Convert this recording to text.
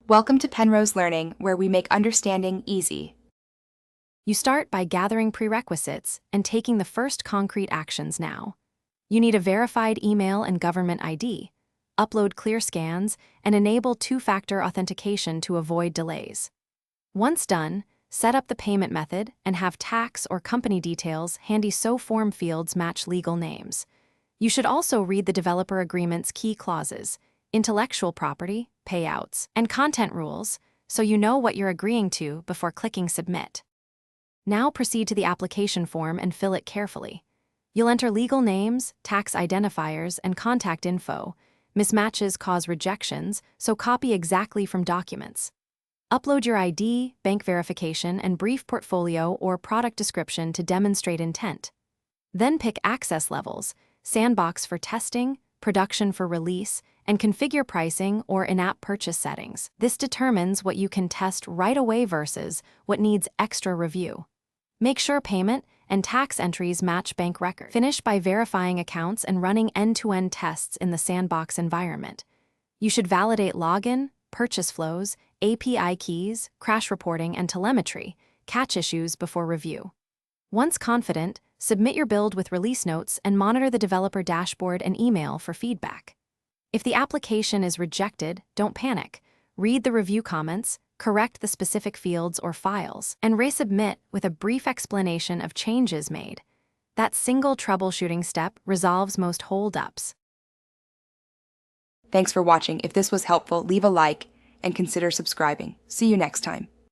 Welcome to Penrose Learning, where we make understanding easy. You start by gathering prerequisites and taking the first concrete actions now. You need a verified email and government ID, upload clear scans, and enable two-factor authentication to avoid delays. Once done, set up the payment method and have tax or company details handy so form fields match legal names. You should also read the developer agreement's key clauses, intellectual property, payouts, and content rules, so you know what you're agreeing to before clicking submit. Now proceed to the application form and fill it carefully. You'll enter legal names, tax identifiers, and contact info. Mismatches cause rejections, so copy exactly from documents. Upload your ID, bank verification, and brief portfolio or product description to demonstrate intent. Then pick access levels, sandbox for testing, production for release, and configure pricing or in-app purchase settings. This determines what you can test right away versus what needs extra review. Make sure payment and tax entries match bank records. Finish by verifying accounts and running end-to-end tests in the sandbox environment. You should validate login, purchase flows, API keys, crash reporting, and telemetry, catch issues before review. Once confident, submit your build with release notes and monitor the developer dashboard and email for feedback. If the application is rejected, don't panic. Read the review comments, correct the specific fields or files, and resubmit with a brief explanation of changes made. That single troubleshooting step resolves most holdups. Thanks for watching. If this was helpful, leave a like and consider subscribing. See you next time.